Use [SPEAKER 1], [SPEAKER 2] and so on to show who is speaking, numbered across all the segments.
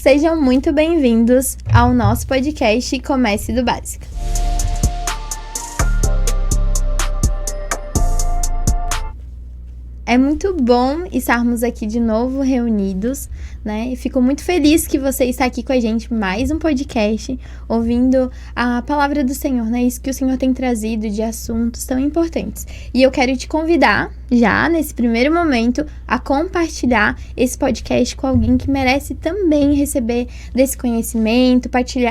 [SPEAKER 1] Sejam muito bem-vindos ao nosso podcast Comece do Básico. É muito bom estarmos aqui de novo reunidos, né? E fico muito feliz que você está aqui com a gente, mais um podcast, ouvindo a palavra do Senhor, né? Isso que o Senhor tem trazido de assuntos tão importantes. E eu quero te convidar, já nesse primeiro momento, a compartilhar esse podcast com alguém que merece também receber desse conhecimento,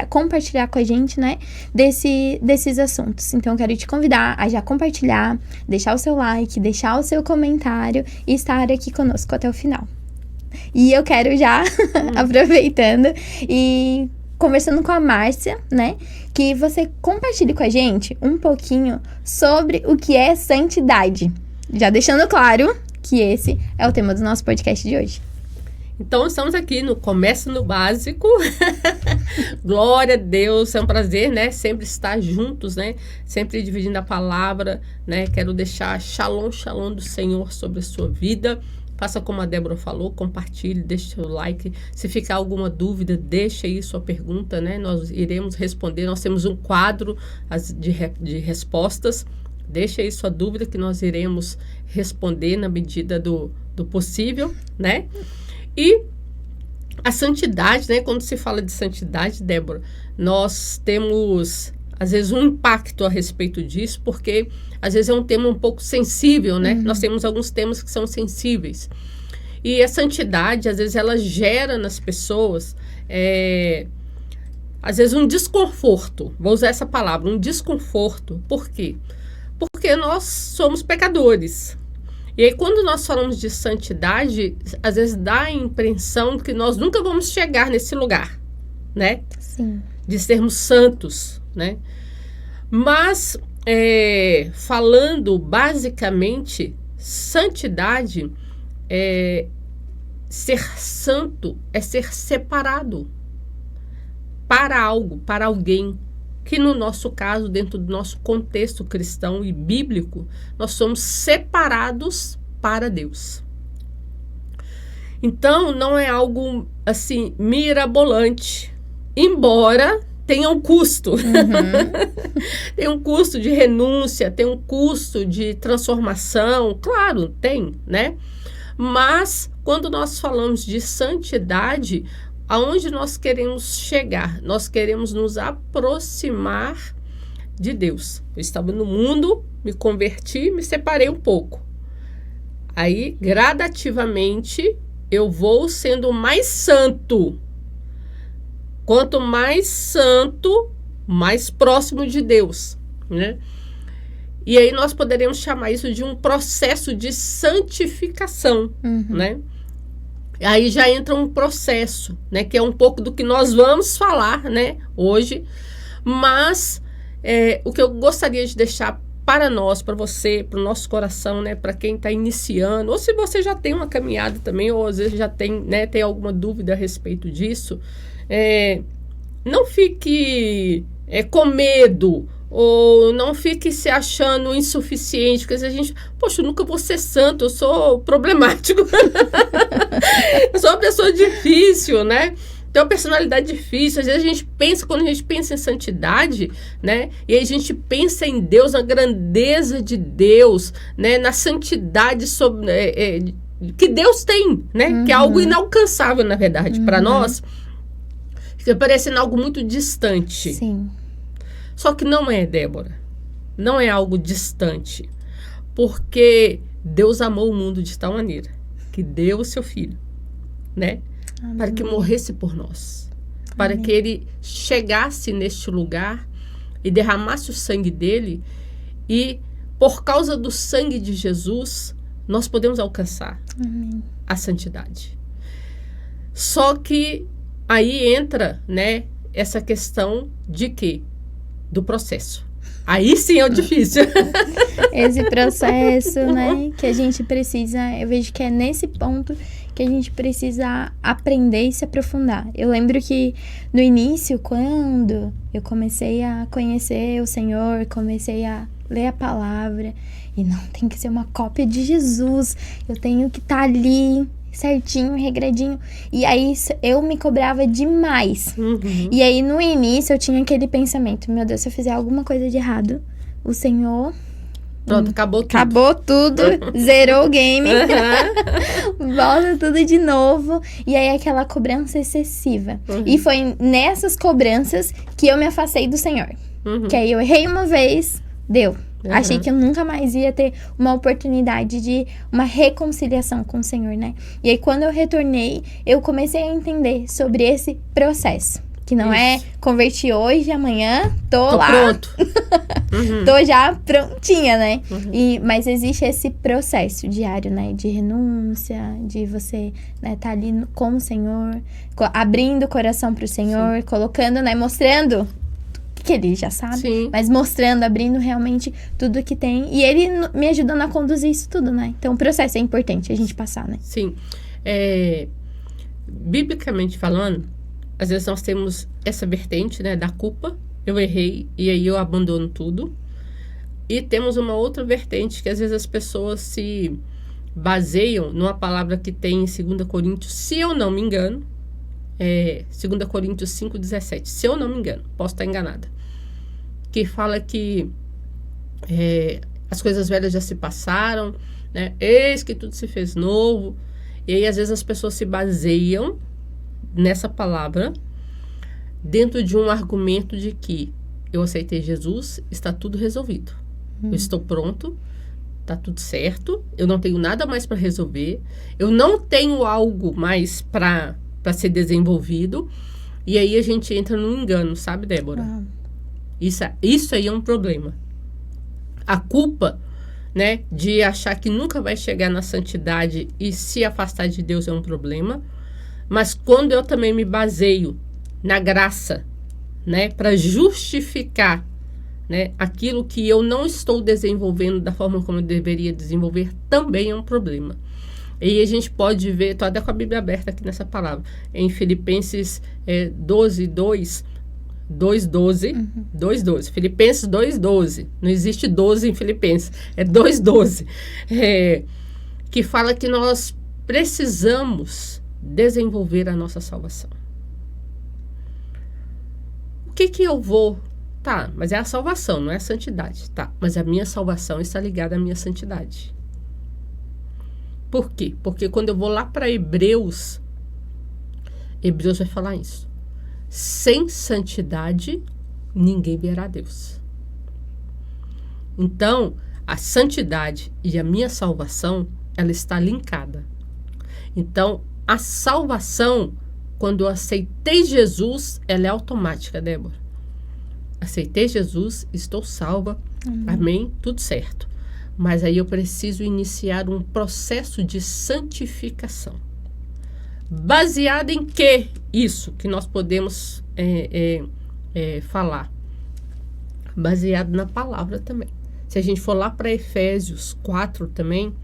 [SPEAKER 1] compartilhar com a gente, né? Desses assuntos. Então, eu quero te convidar a já compartilhar, deixar o seu like, deixar o seu comentário e estar aqui conosco até o final. E eu quero já, aproveitando e conversando com a Márcia, né, que você compartilhe com a gente um pouquinho sobre o que é santidade. Já deixando claro que esse é o tema do nosso podcast de hoje.
[SPEAKER 2] Então, estamos aqui no Comece no Básico. Glória a Deus, é um prazer, né? Sempre estar juntos, né? Sempre dividindo a palavra, né? Quero deixar shalom do Senhor sobre a sua vida. Faça como a Débora falou, compartilhe, deixe seu like. Se ficar alguma dúvida, deixe aí sua pergunta, né? Nós iremos responder. Nós temos um quadro de respostas. Deixe aí sua dúvida que nós iremos responder na medida do possível, né? E a santidade, né? Quando se fala de santidade, Débora, nós temos, às vezes, um impacto a respeito disso, porque, às vezes, é um tema um pouco sensível, né? Nós temos alguns temas que são sensíveis. E a santidade, às vezes, ela gera nas pessoas, às vezes, um desconforto. Vou usar essa palavra, um desconforto. Por quê? Porque nós somos pecadores. E aí, quando nós falamos de santidade, às vezes dá a impressão que nós nunca vamos chegar nesse lugar, né?
[SPEAKER 1] Sim.
[SPEAKER 2] De sermos santos, né? Mas, falando basicamente, santidade, ser santo é ser separado para algo, para alguém. Que no nosso caso, dentro do nosso contexto cristão e bíblico, nós somos separados para Deus. Então, não é algo, assim, mirabolante, embora tenha um custo. Tem um custo de renúncia, tem um custo de transformação, claro, tem, né? Mas, quando nós falamos de santidade, aonde nós queremos chegar? Nós queremos nos aproximar de Deus. Eu estava no mundo, me converti, me separei um pouco. Aí, gradativamente, eu vou sendo mais santo. Quanto mais santo, mais próximo de Deus, né? E aí nós poderíamos chamar isso de um processo de santificação, né? Aí já entra um processo, né, que é um pouco do que nós vamos falar, né, hoje, mas o que eu gostaria de deixar para nós, para você, para o nosso coração, né, para quem está iniciando, ou se você já tem uma caminhada também, ou às vezes já tem, né, tem alguma dúvida a respeito disso, não fique com medo, ou não fique se achando insuficiente, porque a gente, poxa, eu nunca vou ser santo, eu sou problemático, eu sou uma pessoa difícil, né? Tenho uma personalidade difícil. Às vezes a gente pensa, quando a gente pensa em santidade, né? E aí a gente pensa em Deus, na grandeza de Deus, né? Na santidade que Deus tem, né? Que é algo inalcançável, na verdade, para nós, fica parecendo algo muito distante.
[SPEAKER 1] Sim.
[SPEAKER 2] Só que não é, Débora. Não é algo distante. Porque Deus amou o mundo de tal maneira que deu o seu filho, né?
[SPEAKER 1] Amém.
[SPEAKER 2] Para que morresse por nós. Para que ele chegasse neste lugar e derramasse o sangue dele. E por causa do sangue de Jesus, nós podemos alcançar a santidade. Só que aí entra, né, essa questão de quê? Do processo. Aí sim é o difícil.
[SPEAKER 1] Esse processo, né, que a gente precisa, eu vejo que é nesse ponto que a gente precisa aprender e se aprofundar. Eu lembro que no início, quando eu comecei a conhecer o Senhor, comecei a ler a palavra, e não tem que ser uma cópia de Jesus, eu tenho que estar ali certinho, regradinho. E aí eu me cobrava demais.
[SPEAKER 2] Uhum.
[SPEAKER 1] E aí no início eu tinha aquele pensamento, meu Deus, se eu fizer alguma coisa de errado, o Senhor...
[SPEAKER 2] Pronto, acabou tudo.
[SPEAKER 1] Acabou tudo, zerou o game, volta tudo de novo. E aí aquela cobrança excessiva. E foi nessas cobranças que eu me afastei do Senhor. Que aí eu errei uma vez, deu. Achei que eu nunca mais ia ter uma oportunidade de uma reconciliação com o Senhor, né? E aí quando eu retornei, eu comecei a entender sobre esse processo. Que não é converti hoje, amanhã, tô lá.
[SPEAKER 2] Pronto.
[SPEAKER 1] Tô já prontinha, né? Mas existe esse processo diário, né? De renúncia, de você, né, tá ali com o Senhor, abrindo o coração pro Senhor, colocando, né? Mostrando que ele já sabe, mas mostrando, abrindo realmente tudo que tem. E ele me ajudando a conduzir isso tudo, né? Então o processo é importante a gente passar, né?
[SPEAKER 2] Sim. Biblicamente falando, às vezes nós temos essa vertente, né, da culpa. Eu errei e aí eu abandono tudo. E temos uma outra vertente que às vezes as pessoas se baseiam numa palavra que tem em 2 Coríntios, se eu não me engano, 2 Coríntios 5,17, se eu não me engano, posso estar enganada, que fala que as coisas velhas já se passaram, né, eis que tudo se fez novo. E aí às vezes as pessoas se baseiam nessa palavra dentro de um argumento de que eu aceitei Jesus, está tudo resolvido. Eu estou pronto, está tudo certo, eu não tenho nada mais para resolver, eu não tenho algo mais para ser desenvolvido. E aí a gente entra num engano, sabe, Débora? Isso aí é um problema. A culpa, né, de achar que nunca vai chegar na santidade e se afastar de Deus é um problema. Mas quando eu também me baseio na graça, né, para justificar, né, aquilo que eu não estou desenvolvendo da forma como eu deveria desenvolver, também é um problema. E a gente pode ver, estou até com a Bíblia aberta aqui nessa palavra, em Filipenses 2:12. Filipenses 2:12. Não existe 12 em Filipenses, é 2:12. Que fala que nós precisamos desenvolver a nossa salvação. O que eu vou... Tá, mas é a salvação, não é a santidade. Tá, mas a minha salvação está ligada à minha santidade. Por quê? Porque quando eu vou lá para Hebreus vai falar isso. Sem santidade, ninguém verá Deus. Então, a santidade e a minha salvação, ela está linkada. Então, a salvação, quando eu aceitei Jesus, ela é automática, Débora. Aceitei Jesus, estou salva, amém, tudo certo. Mas aí eu preciso iniciar um processo de santificação. Baseado em que isso que nós podemos falar? Baseado na palavra também. Se a gente for lá para Efésios 4 também,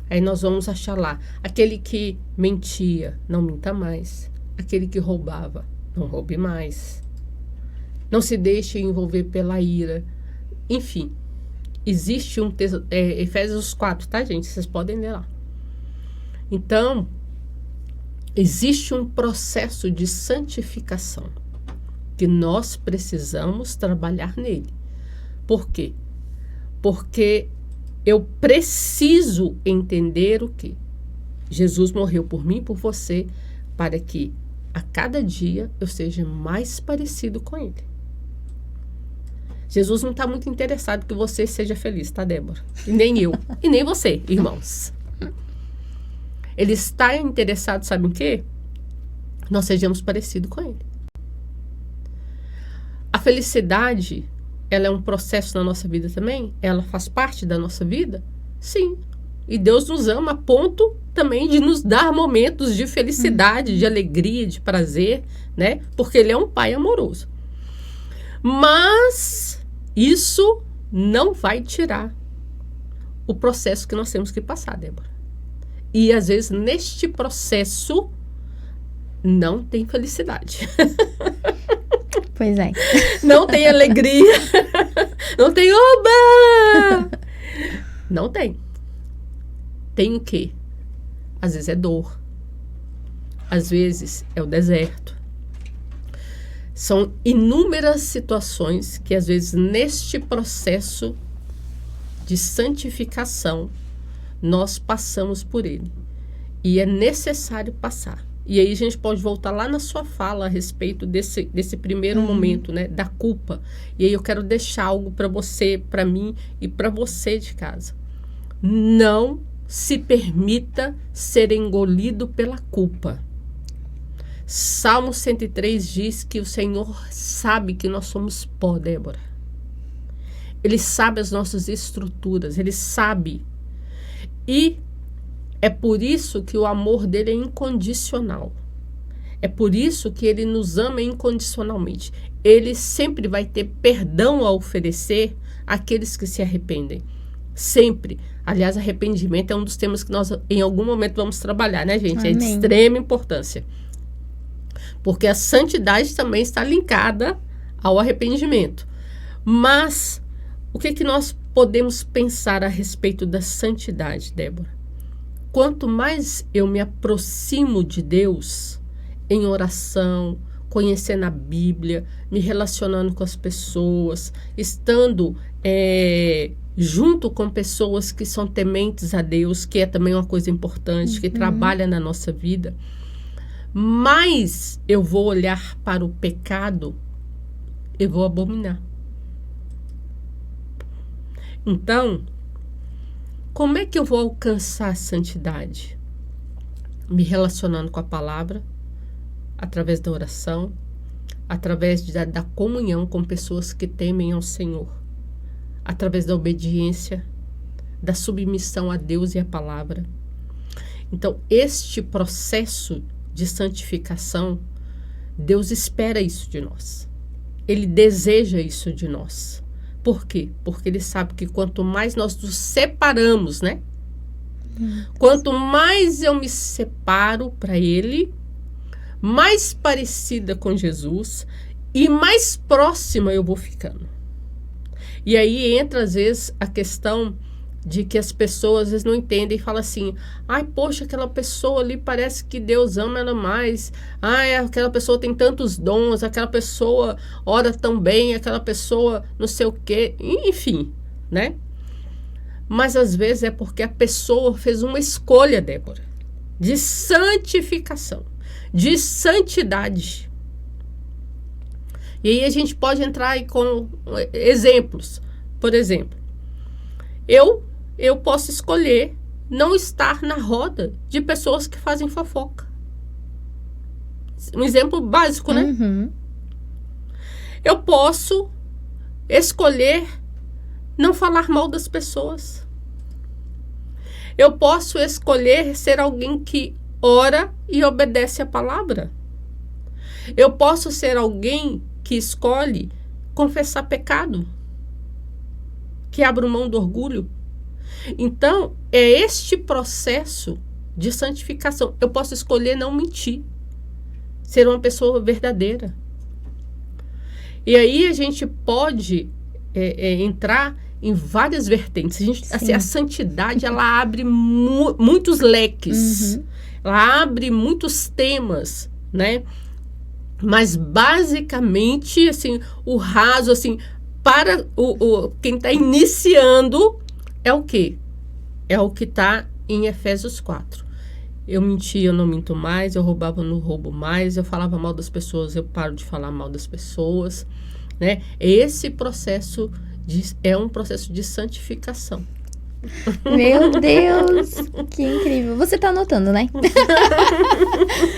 [SPEAKER 2] aí nós vamos achar lá, aquele que mentia, não minta mais. Aquele que roubava, não roube mais. Não se deixe envolver pela ira. Enfim, existe um texto, Efésios 4, tá, gente? Vocês podem ler lá. Então, existe um processo de santificação que nós precisamos trabalhar nele. Por quê? Porque eu preciso entender o quê? Jesus morreu por mim e por você para que a cada dia eu seja mais parecido com ele. Jesus não está muito interessado que você seja feliz, tá, Débora? E nem eu. E nem você, irmãos. Ele está interessado, sabe em quê? Nós sejamos parecidos com ele. A felicidade, ela é um processo na nossa vida também? Ela faz parte da nossa vida? Sim. E Deus nos ama a ponto também de nos dar momentos de felicidade, de alegria, de prazer, né? Porque Ele é um Pai amoroso. Mas isso não vai tirar o processo que nós temos que passar, Débora. E às vezes neste processo não tem felicidade.
[SPEAKER 1] Pois é.
[SPEAKER 2] Não tem alegria. Não tem oba! Não tem. Tem o quê? Às vezes é dor. às vezes é o deserto. São inúmeras situações que, às vezes, neste processo de santificação, nós passamos por ele. E é necessário passar. E aí a gente pode voltar lá na sua fala a respeito desse primeiro momento, né, da culpa. E aí eu quero deixar algo para você, para mim e para você de casa. Não se permita ser engolido pela culpa. Salmo 103 diz que o Senhor sabe que nós somos pó, Débora. Ele sabe as nossas estruturas, Ele sabe. E é por isso que o amor dele é incondicional. É por isso que ele nos ama incondicionalmente. Ele sempre vai ter perdão a oferecer àqueles que se arrependem. Sempre. Aliás, arrependimento é um dos temas que nós em algum momento vamos trabalhar, né, gente?
[SPEAKER 1] Amém.
[SPEAKER 2] É de extrema importância. Porque a santidade também está linkada ao arrependimento. Mas o que nós podemos pensar a respeito da santidade, Débora? Quanto mais eu me aproximo de Deus em oração, conhecendo a Bíblia, me relacionando com as pessoas, estando junto com pessoas que são tementes a Deus, que é também uma coisa importante, que trabalha na nossa vida, mais eu vou olhar para o pecado, eu vou abominar. Então, como é que eu vou alcançar a santidade? Me relacionando com a palavra, através da oração, através da comunhão com pessoas que temem ao Senhor, através da obediência, da submissão a Deus e à palavra. Então, este processo de santificação, Deus espera isso de nós. Ele deseja isso de nós. Por quê? Porque Ele sabe que quanto mais nós nos separamos, né? Quanto mais eu me separo para Ele, mais parecida com Jesus e mais próxima eu vou ficando. E aí entra, às vezes, a questão de que as pessoas, às vezes, não entendem e falam assim, ai, poxa, aquela pessoa ali parece que Deus ama ela mais, ai, aquela pessoa tem tantos dons, aquela pessoa ora tão bem, aquela pessoa não sei o quê, enfim, né? Mas, às vezes, é porque a pessoa fez uma escolha, Débora, de santificação, de santidade. E aí a gente pode entrar aí com exemplos. Por exemplo, eu posso escolher não estar na roda de pessoas que fazem fofoca. Um exemplo básico, né? Eu posso escolher não falar mal das pessoas. Eu posso escolher ser alguém que ora e obedece a palavra. Eu posso ser alguém que escolhe confessar pecado, que abre mão do orgulho. Então, é este processo de santificação. Eu posso escolher não mentir, ser uma pessoa verdadeira. E aí a gente pode entrar em várias vertentes. A santidade, ela abre muitos leques, ela abre muitos temas, né? Mas, basicamente, assim, o raso, assim, para quem está iniciando, é o quê? É o que está em Efésios 4. Eu mentia, eu não minto mais, eu roubava, eu não roubo mais, eu falava mal das pessoas, eu paro de falar mal das pessoas, né? Esse processo é um processo de santificação.
[SPEAKER 1] Meu Deus, que incrível. Você tá anotando, né?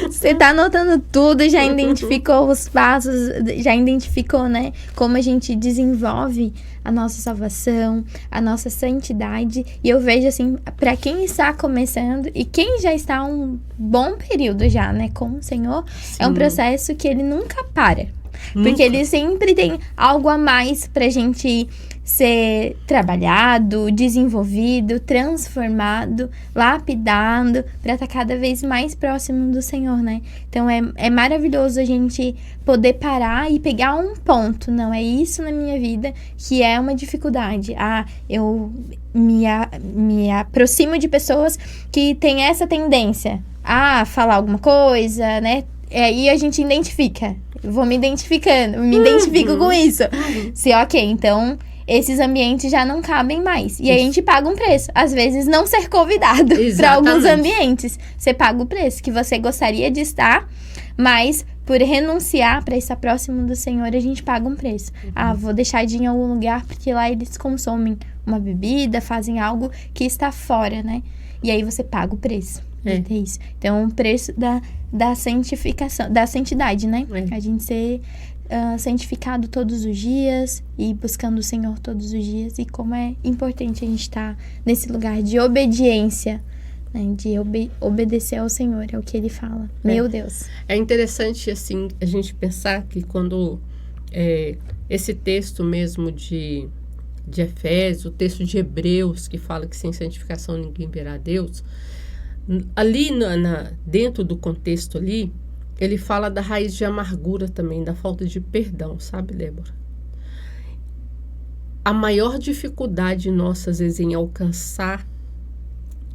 [SPEAKER 1] Você tá anotando tudo, já identificou os passos, já identificou, né, como a gente desenvolve a nossa salvação, a nossa santidade. E eu vejo, assim, para quem está começando e quem já está um bom período já, né, com o Senhor, é um processo que ele nunca para. Porque ele sempre tem algo a mais pra gente ser trabalhado, desenvolvido, transformado, lapidado, para estar cada vez mais próximo do Senhor, né? Então é maravilhoso a gente poder parar e pegar um ponto. Não, é isso na minha vida que é uma dificuldade. Eu me aproximo de pessoas que têm essa tendência falar alguma coisa, né? Aí a gente identifica. Eu vou me identificando, me identifico com isso. Se ok, então esses ambientes já não cabem mais. E aí a gente paga um preço. Às vezes não ser convidado para alguns ambientes. Você paga o preço que você gostaria de estar, mas por renunciar para estar próximo do Senhor, a gente paga um preço. Vou deixar de ir em algum lugar porque lá eles consomem uma bebida, fazem algo que está fora, né? E aí você paga o preço. É isso. Então, o preço da santificação, da santidade, né? A gente ser santificado todos os dias e buscando o Senhor todos os dias. E como é importante a gente estar nesse lugar de obediência, né? De obedecer ao Senhor, é o que Ele fala. Meu Deus.
[SPEAKER 2] É interessante, assim, a gente pensar que quando esse texto mesmo de Efésios, o texto de Hebreus, que fala que sem santificação ninguém verá a Deus, ali dentro do contexto ali, ele fala da raiz de amargura também, da falta de perdão, sabe, Débora? A maior dificuldade nossa, às vezes, em alcançar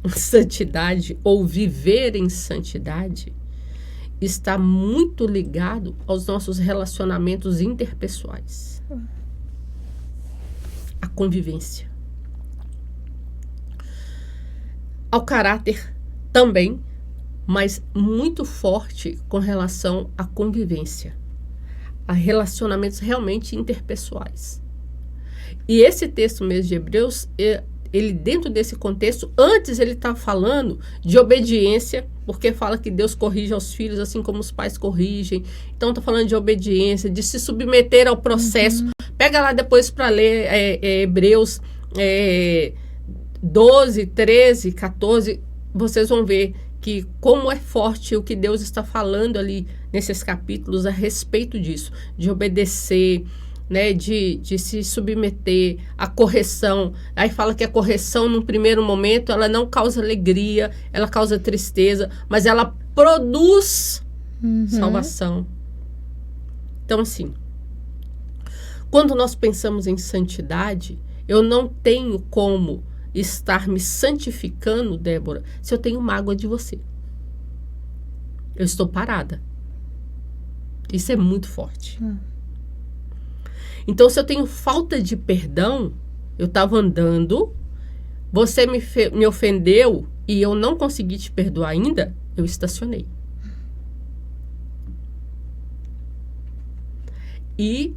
[SPEAKER 2] santidade ou viver em santidade está muito ligado aos nossos relacionamentos interpessoais. A convivência. Ao caráter também, mas muito forte com relação à convivência, a relacionamentos realmente interpessoais. E esse texto mesmo de Hebreus, ele dentro desse contexto, antes ele está falando de obediência, porque fala que Deus corrige aos filhos assim como os pais corrigem. Então está falando de obediência, de se submeter ao processo. Pega lá depois para ler Hebreus 12, 13, 14, vocês vão ver que como é forte o que Deus está falando ali nesses capítulos a respeito disso, de obedecer, né, de se submeter à correção. Aí fala que a correção, num primeiro momento, ela não causa alegria, ela causa tristeza, mas ela produz salvação. Então, assim, quando nós pensamos em santidade, eu não tenho como estar me santificando, Débora, se eu tenho mágoa de você. Eu estou parada. Isso é muito forte. Então, se eu tenho falta de perdão, eu estava andando, você me ofendeu e eu não consegui te perdoar ainda, eu estacionei. E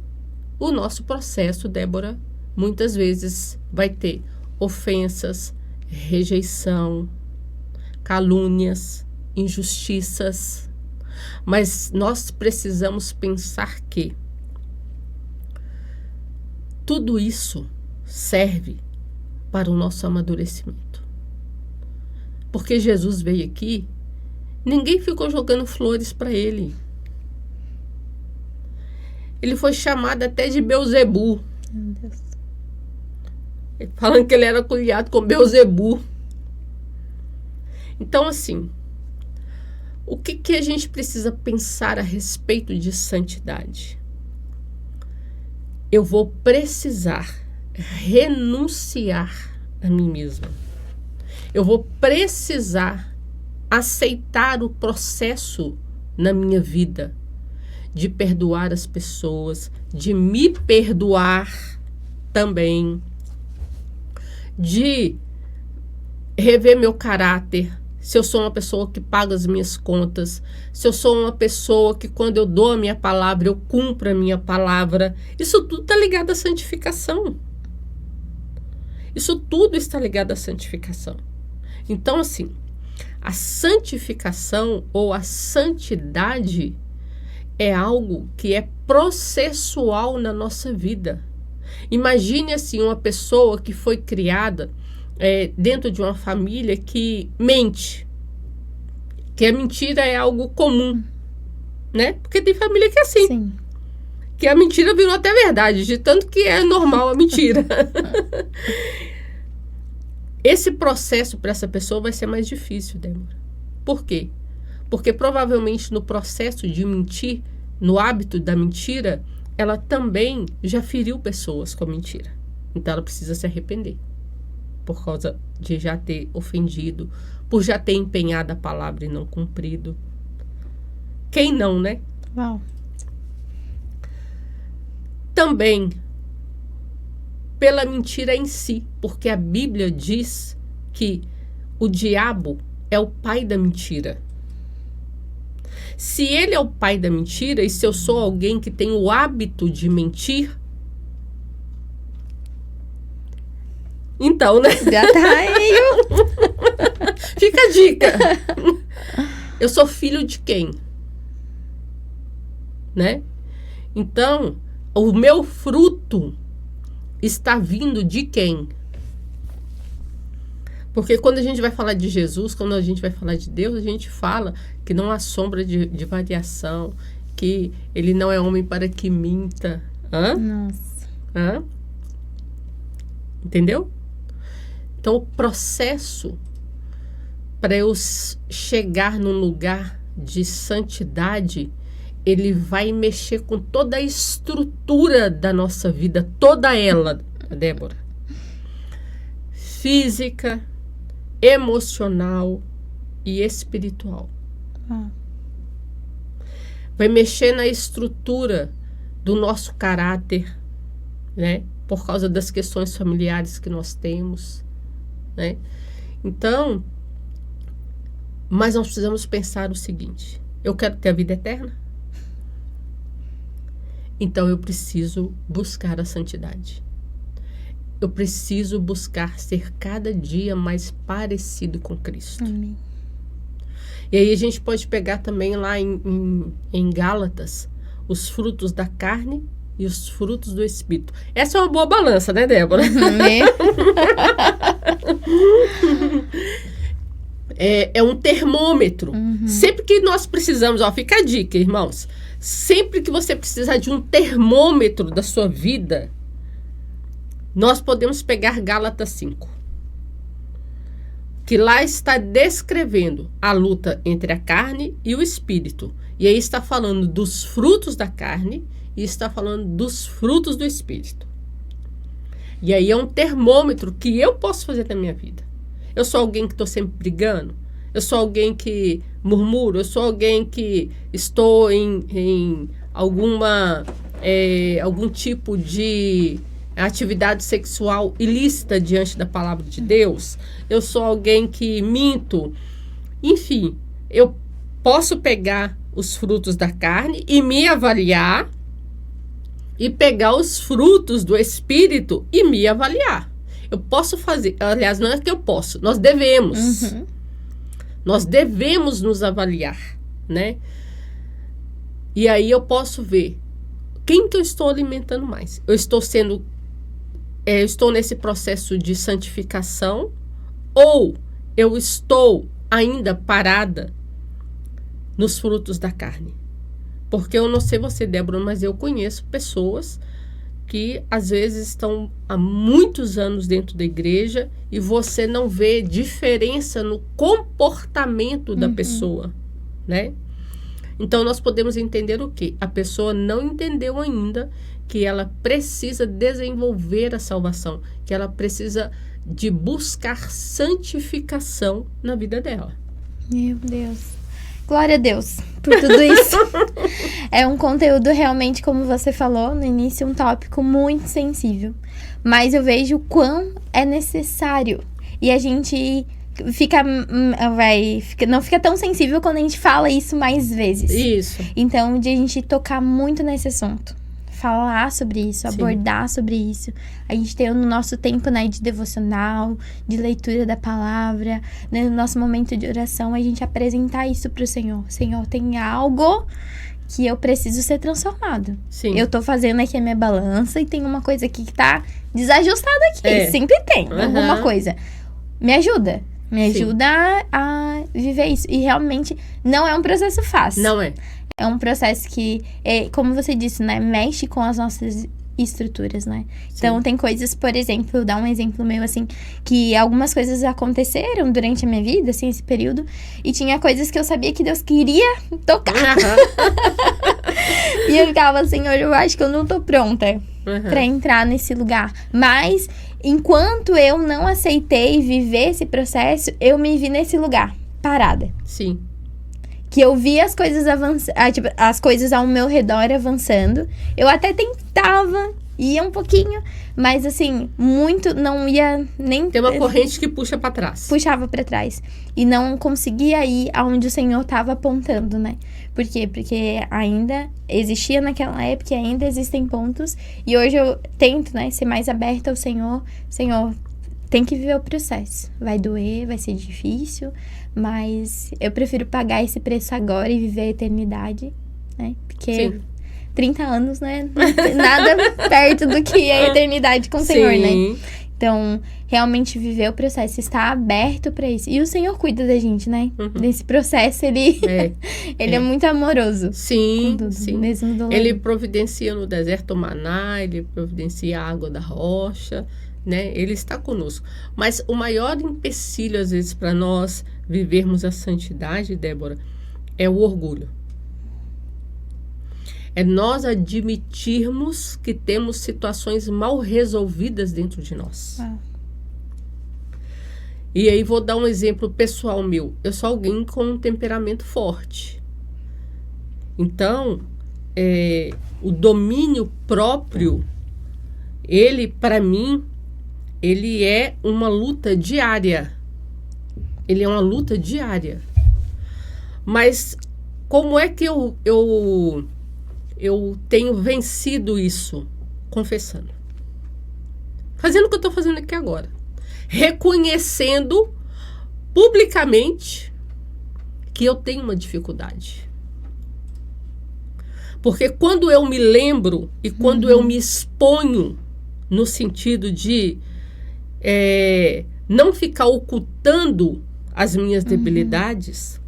[SPEAKER 2] o nosso processo, Débora, muitas vezes vai ter ofensas, rejeição, calúnias, injustiças. Mas nós precisamos pensar que tudo isso serve para o nosso amadurecimento. Porque Jesus veio aqui, ninguém ficou jogando flores para ele. Ele foi chamado até de Beelzebu. Meu Deus. Falando que ele era cunhado com Beelzebu. Então, assim, o que a gente precisa pensar a respeito de santidade? Eu vou precisar renunciar a mim mesma. Eu vou precisar aceitar o processo na minha vida de perdoar as pessoas, de me perdoar também, de rever meu caráter, se eu sou uma pessoa que paga as minhas contas, se eu sou uma pessoa que quando eu dou a minha palavra, eu cumpro a minha palavra. Isso tudo está ligado à santificação. Isso tudo está ligado à santificação. Então, assim, a santificação ou a santidade é algo que é processual na nossa vida. Imagine assim uma pessoa que foi criada dentro de uma família que mente, que a mentira é algo comum, né? Porque tem família que é assim. Sim. Que a mentira virou até verdade, de tanto que é normal a mentira. Esse processo para essa pessoa vai ser mais difícil, Débora. Por quê? Porque provavelmente no processo de mentir, no hábito da mentira, ela também já feriu pessoas com a mentira. Então ela precisa se arrepender. por causa de já ter ofendido, por já ter empenhado a palavra e não cumprido. Quem não, né?
[SPEAKER 1] Uau.
[SPEAKER 2] Também pela mentira em si, porque a Bíblia diz que o diabo é o pai da mentira. Se ele é o pai da mentira, e se eu sou alguém que tem o hábito de mentir, então, né?
[SPEAKER 1] Já tá aí.
[SPEAKER 2] Fica a dica. Eu sou filho de quem? Né? Então, o meu fruto está vindo de quem? Porque quando a gente vai falar de Jesus, quando a gente vai falar de Deus, a gente fala que não há sombra de variação, que ele não é homem para que minta. Hã?
[SPEAKER 1] Nossa.
[SPEAKER 2] Hã? Entendeu? Então, o processo para eu chegar num lugar de santidade, ele vai mexer com toda a estrutura da nossa vida, toda ela, Débora. Física, emocional e espiritual. Vai mexer na estrutura do nosso caráter, né? Por causa das questões familiares que nós temos, né? Então, mas nós precisamos pensar o seguinte: eu quero ter a vida eterna? Então eu preciso buscar a santidade. Eu preciso buscar ser cada dia mais parecido com Cristo.
[SPEAKER 1] Amém.
[SPEAKER 2] E aí a gente pode pegar também lá em Gálatas os frutos da carne e os frutos do Espírito. Essa é uma boa balança, né, Débora? É um termômetro. Sempre que nós precisamos, ó, fica a dica, irmãos. Sempre que você precisar de um termômetro da sua vida, nós podemos pegar Gálatas 5. Que lá está descrevendo a luta entre a carne e o espírito. E aí está falando dos frutos da carne e está falando dos frutos do espírito. E aí é um termômetro que eu posso fazer na minha vida. Eu sou alguém que estou sempre brigando? Eu sou alguém que murmuro? Eu sou alguém que estou em algum tipo de atividade sexual ilícita diante da palavra de Deus? Eu sou alguém que minto? Enfim, eu posso pegar os frutos da carne e me avaliar e pegar os frutos do Espírito e me avaliar. Eu posso fazer, aliás, não é que eu posso, nós devemos. Nós devemos nos avaliar, né? E aí eu posso ver quem que eu estou alimentando mais. Eu estou nesse processo de santificação ou eu estou ainda parada nos frutos da carne? Porque eu não sei você, Débora, mas eu conheço pessoas que às vezes estão há muitos anos dentro da igreja e você não vê diferença no comportamento da pessoa, né? Então nós podemos entender o quê? A pessoa não entendeu ainda que ela precisa desenvolver a salvação, que ela precisa de buscar santificação na vida dela.
[SPEAKER 1] Meu Deus. Glória a Deus por tudo isso. É um conteúdo realmente, como você falou no início, um tópico muito sensível. Mas eu vejo o quão é necessário. E a gente não fica tão sensível quando a gente fala isso mais vezes.
[SPEAKER 2] Isso.
[SPEAKER 1] Então, de a gente tocar muito nesse assunto. Falar sobre isso,
[SPEAKER 2] Sim.
[SPEAKER 1] abordar sobre isso. A gente tem no nosso tempo, né, de devocional, de leitura da palavra, né, no nosso momento de oração, a gente apresentar isso pro Senhor. Senhor, tem algo que eu preciso ser transformado.
[SPEAKER 2] Sim.
[SPEAKER 1] Eu tô fazendo aqui a minha balança e tem uma coisa aqui que tá desajustada aqui. Sempre tem alguma coisa. Me ajuda. Me ajuda a viver isso. E realmente não é um processo fácil.
[SPEAKER 2] Não é.
[SPEAKER 1] É um processo que, como você disse, né, mexe com as nossas estruturas, né?
[SPEAKER 2] Sim.
[SPEAKER 1] Então, tem coisas, por exemplo, eu dar um exemplo meu, assim, que algumas coisas aconteceram durante a minha vida, assim, esse período, e tinha coisas que eu sabia que Deus queria tocar. E eu ficava, Senhor, eu acho que eu não tô pronta pra entrar nesse lugar. Mas, enquanto eu não aceitei viver esse processo, eu me vi nesse lugar, parada.
[SPEAKER 2] Sim.
[SPEAKER 1] Que eu vi as coisas tipo, as coisas ao meu redor avançando. Eu até tentava, ia um pouquinho, mas assim, muito não ia nem...
[SPEAKER 2] Tem uma corrente que puxa pra trás.
[SPEAKER 1] Puxava pra trás. E não conseguia ir aonde o Senhor tava apontando, né? Por quê? Porque ainda existia naquela época e ainda existem pontos. E hoje eu tento, né, ser mais aberta ao Senhor. Senhor, tem que viver o processo. Vai doer, vai ser difícil, mas eu prefiro pagar esse preço agora e viver a eternidade, né? Porque
[SPEAKER 2] Sim.
[SPEAKER 1] 30 anos, né? Nada perto do que a eternidade com o Senhor, né? Então, realmente viver o processo, estar aberto pra isso. E o Senhor cuida da gente, né? Nesse processo, ele é muito amoroso.
[SPEAKER 2] Sim,
[SPEAKER 1] com tudo,
[SPEAKER 2] sim.
[SPEAKER 1] Mesmo dolorido.
[SPEAKER 2] Ele providencia no deserto o maná, ele providencia a água da rocha, né? Ele está conosco. Mas o maior empecilho, às vezes, para nós vivermos a santidade, Débora, é o orgulho. É nós admitirmos que temos situações mal resolvidas dentro de nós. E aí vou dar um exemplo pessoal meu. Eu sou alguém com um temperamento forte. Então, o domínio próprio, ele, para mim, ele é uma luta diária. Ele é uma luta diária. Mas como é que eu tenho vencido isso? Confessando. Fazendo o que eu estou fazendo aqui agora. Reconhecendo publicamente que eu tenho uma dificuldade. Porque quando eu me lembro e quando eu me exponho no sentido de não ficar ocultando as minhas debilidades,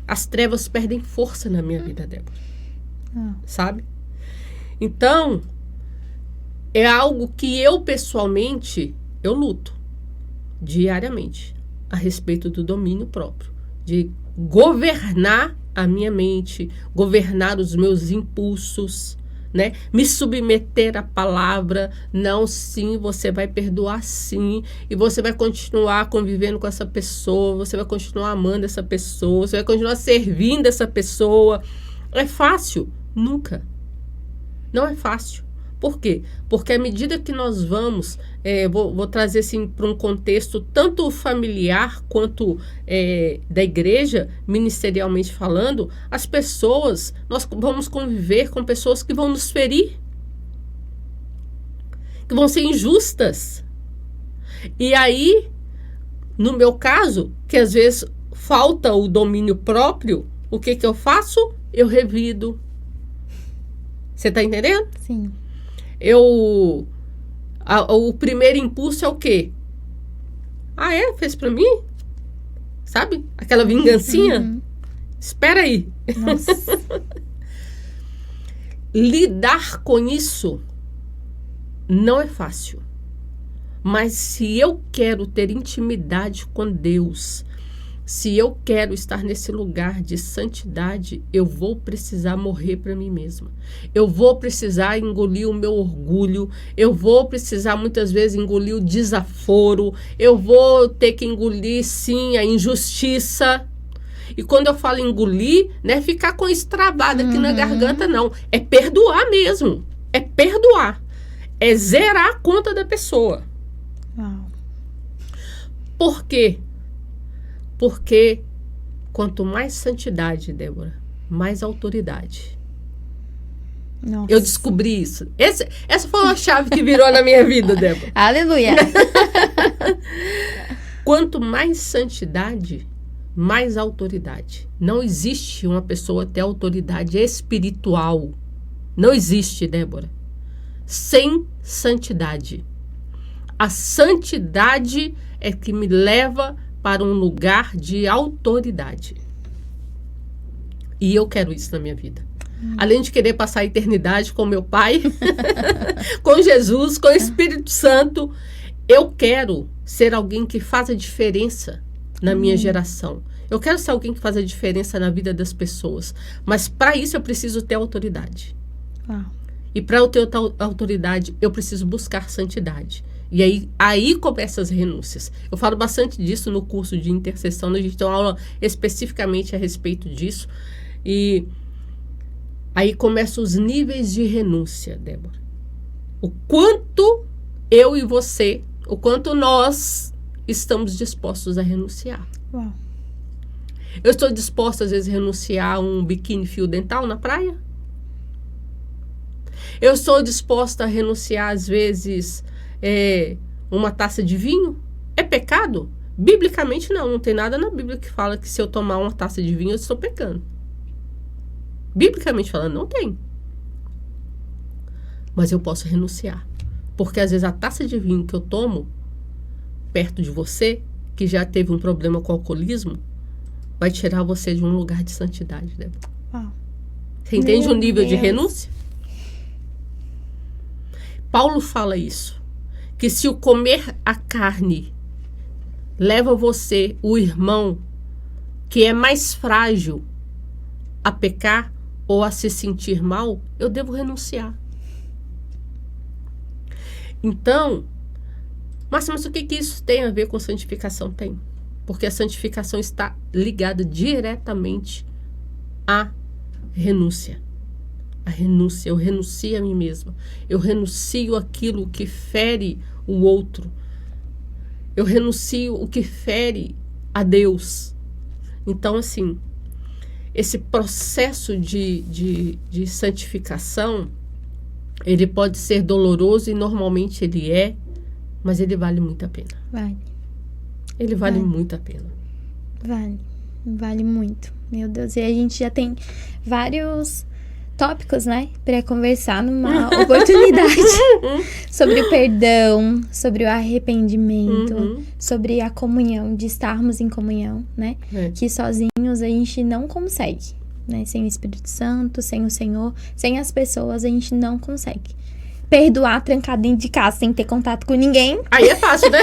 [SPEAKER 2] as trevas perdem força na minha vida, Débora. Sabe? Então, é algo que eu pessoalmente, eu luto diariamente a respeito do domínio próprio, de governar a minha mente, governar os meus impulsos, né? Me submeter à palavra, não, sim, você vai perdoar sim, e você vai continuar convivendo com essa pessoa, você vai continuar amando essa pessoa, você vai continuar servindo essa pessoa. É fácil? Nunca. Não é fácil. Por quê? Porque à medida que nós vamos, vou trazer assim para um contexto tanto familiar quanto da igreja, ministerialmente falando, as pessoas, nós vamos conviver com pessoas que vão nos ferir, que vão ser injustas. E aí, no meu caso, que às vezes falta o domínio próprio, o que eu faço? Eu revido. Você está entendendo?
[SPEAKER 1] Sim.
[SPEAKER 2] O primeiro impulso é o quê? Fez pra mim? Sabe? Aquela vingancinha? Espera aí.
[SPEAKER 1] Nossa.
[SPEAKER 2] Lidar com isso não é fácil. Mas se eu quero ter intimidade com Deus, se eu quero estar nesse lugar de santidade, eu vou precisar morrer para mim mesma. Eu vou precisar engolir o meu orgulho. Eu vou precisar muitas vezes engolir o desaforo. Eu vou ter que engolir, sim, a injustiça. E quando eu falo engolir, não é ficar com isso travado aqui na garganta, não. É perdoar mesmo. É perdoar. É zerar a conta da pessoa.
[SPEAKER 1] Uau.
[SPEAKER 2] Por quê? Porque quanto mais santidade, Débora, mais autoridade.
[SPEAKER 1] Nossa.
[SPEAKER 2] Eu descobri isso. Essa foi uma chave que virou na minha vida, Débora.
[SPEAKER 1] Aleluia.
[SPEAKER 2] Quanto mais santidade, mais autoridade. Não existe uma pessoa ter autoridade espiritual. Não existe, Débora. Sem santidade. A santidade é que me leva para um lugar de autoridade. E eu quero isso na minha vida. Além de querer passar a eternidade com meu Pai, com Jesus, com o Espírito Santo, eu quero ser alguém que faz a diferença na minha geração. Eu quero ser alguém que faz a diferença na vida das pessoas. Mas para isso eu preciso ter autoridade. E para eu ter autoridade, eu preciso buscar santidade. E aí começam as renúncias. Eu falo bastante disso no curso de intercessão. A gente tem uma aula especificamente a respeito disso. E aí começam os níveis de renúncia, Débora. O quanto eu e você, o quanto nós estamos dispostos a renunciar. Eu estou disposta, às vezes, a renunciar a um biquíni fio dental na praia? Eu estou disposta a renunciar, às vezes, uma taça de vinho? É pecado? Biblicamente, não tem nada na Bíblia que fala que se eu tomar uma taça de vinho, eu estou pecando. Biblicamente falando, não tem. Mas eu posso renunciar. Porque, às vezes, a taça de vinho que eu tomo perto de você, que já teve um problema com o alcoolismo, vai tirar você de um lugar de santidade, Débora. Você entende o nível de renúncia? Paulo fala isso. Que se o comer a carne leva você, o irmão, que é mais frágil, a pecar ou a se sentir mal, eu devo renunciar. Então, mas o que isso tem a ver com santificação? Tem. Porque a santificação está ligada diretamente à renúncia. A renúncia. Eu renuncio a mim mesma. Eu renuncio aquilo que fere o outro. Eu renuncio o que fere a Deus. Então, assim, esse processo de santificação, ele pode ser doloroso e normalmente ele é, mas ele vale muito a pena. Ele vale muito a pena.
[SPEAKER 1] Vale muito. Meu Deus. E a gente já tem vários tópicos, né? Para conversar numa oportunidade. Sobre o perdão, sobre o arrependimento, sobre a comunhão, de estarmos em comunhão, né? Que sozinhos a gente não consegue, né? Sem o Espírito Santo, sem o Senhor, sem as pessoas, a gente não consegue. Perdoar trancado dentro de casa sem ter contato com ninguém.
[SPEAKER 2] Aí é fácil, né?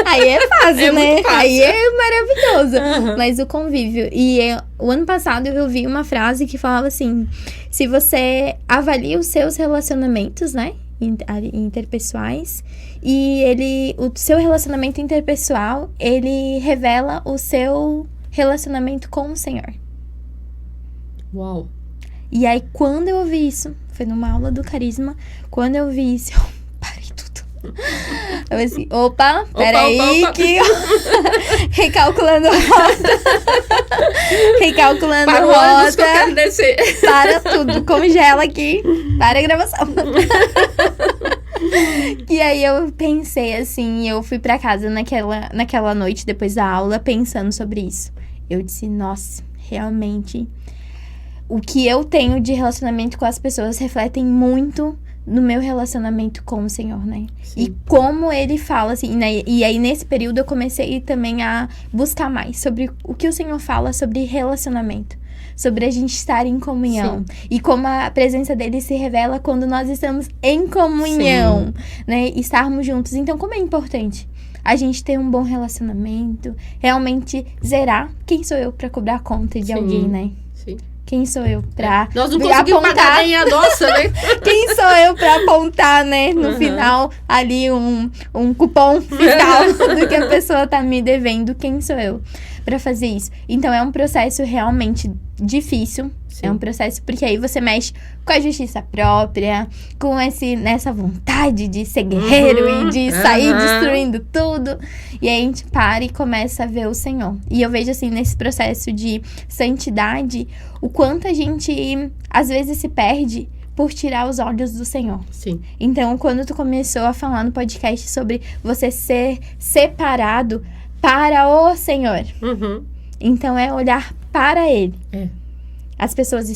[SPEAKER 1] Aí é fácil, né?
[SPEAKER 2] Muito fácil.
[SPEAKER 1] Aí é maravilhoso. Mas o convívio. E o ano passado eu vi uma frase que falava assim: se você avalia os seus relacionamentos, né? Interpessoais, e o seu relacionamento interpessoal, ele revela o seu relacionamento com o Senhor.
[SPEAKER 2] Uau!
[SPEAKER 1] E aí, quando eu ouvi isso, foi numa aula do Carisma, quando eu vi isso, eu parei tudo. Eu assim, peraí, que... recalculando rota. Recalculando rota.
[SPEAKER 2] Que eu quero descer.
[SPEAKER 1] Para tudo, congela aqui, para a gravação. E aí eu pensei assim, eu fui pra casa naquela noite, depois da aula, pensando sobre isso. Eu disse, nossa, realmente... O que eu tenho de relacionamento com as pessoas refletem muito no meu relacionamento com o Senhor, né? Sim. E como ele fala, assim, né? E aí nesse período eu comecei também a buscar mais sobre o que o Senhor fala sobre relacionamento. Sobre a gente estar em comunhão. Sim. E como a presença dele se revela quando nós estamos em comunhão, sim, né? Estarmos juntos. Então, como é importante a gente ter um bom relacionamento, realmente zerar. Quem sou eu para cobrar conta de sim, alguém, né? Sim. Quem sou eu pra
[SPEAKER 2] nós não conseguimos pagar nem a nossa, né?
[SPEAKER 1] Quem sou eu pra apontar, né? No final, ali, um cupom fiscal do que a pessoa tá me devendo. Quem sou eu pra fazer isso? Então, é um processo realmente difícil. Sim. É um processo porque aí você mexe com a justiça própria, com nessa vontade de ser guerreiro e de sair destruindo tudo. E aí a gente para e começa a ver o Senhor. E eu vejo assim, nesse processo de santidade, o quanto a gente às vezes se perde por tirar os olhos do Senhor.
[SPEAKER 2] Sim.
[SPEAKER 1] Então, quando tu começou a falar no podcast sobre você ser separado para o Senhor, então é olhar para Ele. As pessoas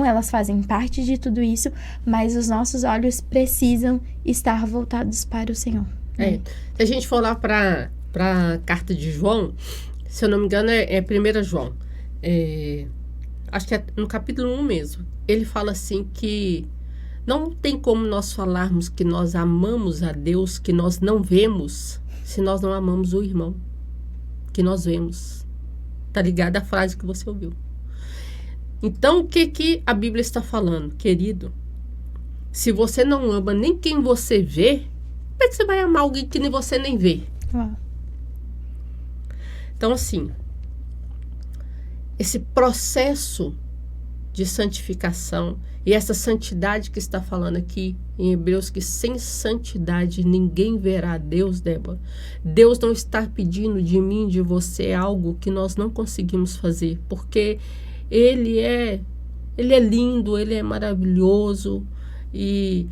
[SPEAKER 1] elas fazem parte de tudo isso, mas os nossos olhos precisam estar voltados para o Senhor.
[SPEAKER 2] Se a gente for lá para a carta de João, se eu não me engano, é 1 João. acho que é no capítulo 1 mesmo, ele fala assim que não tem como nós falarmos que nós amamos a Deus, que nós não vemos, se nós não amamos o irmão que nós vemos. Tá ligado à frase que você ouviu. Então, o que a Bíblia está falando, querido? Se você não ama nem quem você vê, como é que você vai amar alguém que nem você nem vê? Então, assim, esse processo de santificação e essa santidade que está falando aqui em Hebreus, que sem santidade ninguém verá Deus, Débora. Deus não está pedindo de mim, de você, algo que nós não conseguimos fazer, porque Ele é lindo, Ele é maravilhoso, e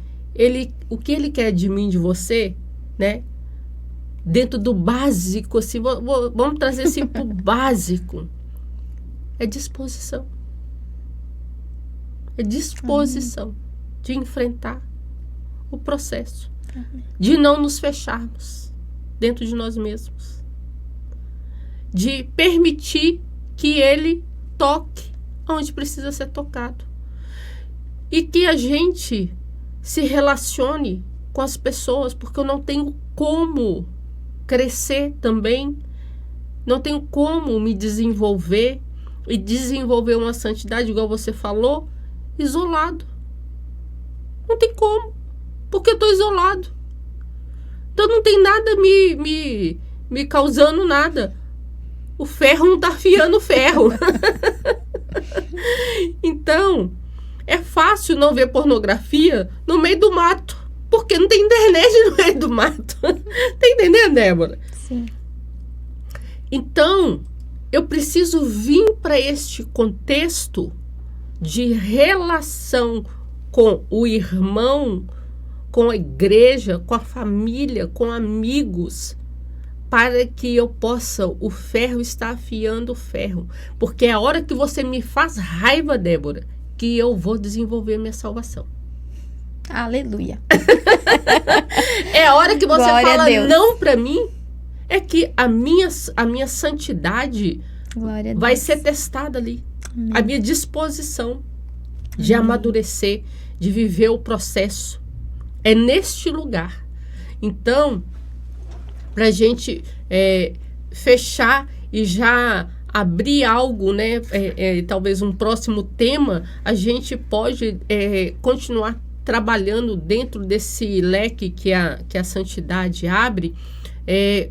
[SPEAKER 2] o que Ele quer de mim, de você, né? Dentro do básico, assim, vamos trazer assim para o básico, é disposição. É disposição de enfrentar o processo, de não nos fecharmos dentro de nós mesmos, de permitir que Ele toque onde precisa ser tocado e que a gente se relacione com as pessoas, porque eu não tenho como crescer também, não tenho como me desenvolver e desenvolver uma santidade, igual você falou, isolado. Não tem como, porque eu estou isolado. Então não tem nada me causando nada. O ferro não está afiando o ferro. Então, é fácil não ver pornografia no meio do mato, porque não tem internet no meio do mato. Tá entendendo, Débora?
[SPEAKER 1] Sim.
[SPEAKER 2] Então, eu preciso vir para este contexto de relação com o irmão, com a igreja, com a família, com amigos, para que eu possa, o ferro está afiando o ferro. Porque é a hora que você me faz raiva, Débora, que eu vou desenvolver minha salvação.
[SPEAKER 1] Aleluia.
[SPEAKER 2] É a hora que você
[SPEAKER 1] Glória
[SPEAKER 2] fala
[SPEAKER 1] a Deus.
[SPEAKER 2] não para mim, é que a minha santidade
[SPEAKER 1] Glória a
[SPEAKER 2] vai
[SPEAKER 1] Deus.
[SPEAKER 2] ser testada ali.
[SPEAKER 1] Amém.
[SPEAKER 2] A minha disposição de amadurecer, de viver o processo, é neste lugar. Então, para a gente fechar e já abrir algo, né? Talvez um próximo tema, a gente pode continuar trabalhando dentro desse leque que a santidade abre,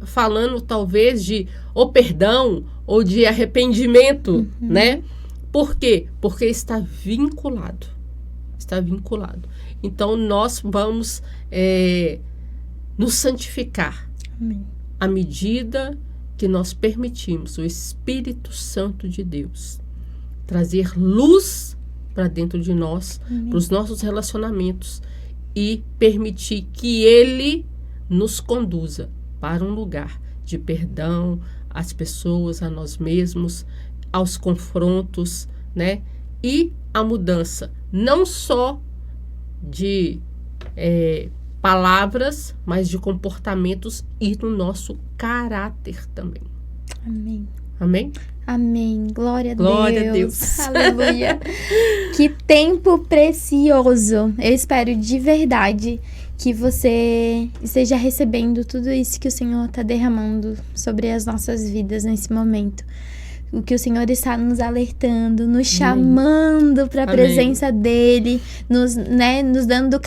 [SPEAKER 2] falando talvez de ou perdão ou de arrependimento, né? Por quê? Porque está vinculado. Está vinculado. Então, nós vamos nos santificar.
[SPEAKER 1] Amém.
[SPEAKER 2] À medida que nós permitimos o Espírito Santo de Deus trazer luz para dentro de nós, para os nossos relacionamentos, e permitir que Ele nos conduza para um lugar de perdão às pessoas, a nós mesmos, aos confrontos, né? E a mudança, não só de palavras, mas de comportamentos e do nosso caráter também.
[SPEAKER 1] Amém.
[SPEAKER 2] Amém?
[SPEAKER 1] Amém. Glória a
[SPEAKER 2] Glória a Deus.
[SPEAKER 1] Aleluia. Que tempo precioso. Eu espero de verdade que você esteja recebendo tudo isso que o Senhor está derramando sobre as nossas vidas nesse momento. O que o Senhor está nos alertando, nos chamando para a presença dEle, nos dando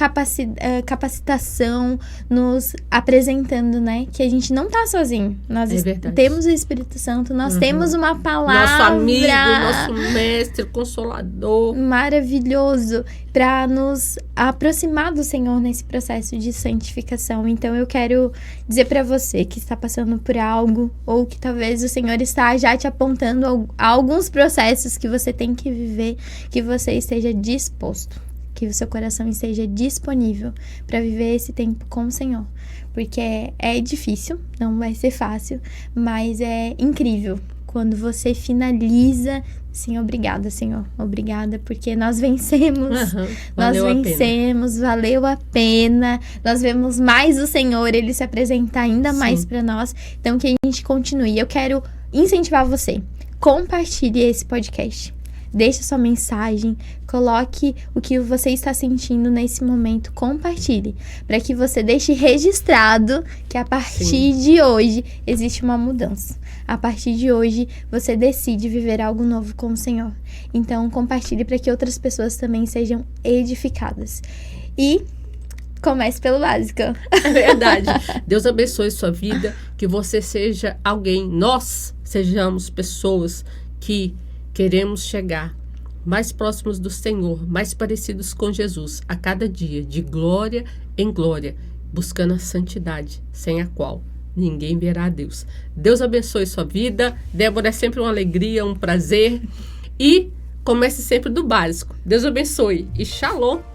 [SPEAKER 1] capacitação, nos apresentando, né? Que a gente não está sozinho. Nós temos o Espírito Santo, nós temos uma palavra.
[SPEAKER 2] Nosso amigo, nosso mestre, consolador.
[SPEAKER 1] Maravilhoso, para nos aproximar do Senhor nesse processo de santificação. Então, eu quero dizer para você que está passando por algo, ou que talvez o Senhor está já te apontando alguns processos que você tem que viver, que você esteja disposto, que o seu coração esteja disponível para viver esse tempo com o Senhor, porque é difícil, não vai ser fácil, mas é incrível quando você finaliza. Sim, obrigada, Senhor, obrigada, porque nós vencemos, valeu a pena, nós vemos mais o Senhor, Ele se apresentar ainda mais para nós, então que a gente continue. Eu quero incentivar você, compartilhe esse podcast, deixe sua mensagem, coloque o que você está sentindo nesse momento, compartilhe, para que você deixe registrado que a partir de hoje existe uma mudança. A partir de hoje você decide viver algo novo com o Senhor. Então compartilhe para que outras pessoas também sejam edificadas. E comece pelo básico.
[SPEAKER 2] É verdade. Deus abençoe sua vida, que você seja alguém, nós sejamos pessoas que queremos chegar mais próximos do Senhor, mais parecidos com Jesus, a cada dia, de glória em glória, buscando a santidade, sem a qual ninguém verá a Deus. Deus abençoe sua vida. Débora, é sempre uma alegria, um prazer. E comece sempre do básico. Deus abençoe e shalom.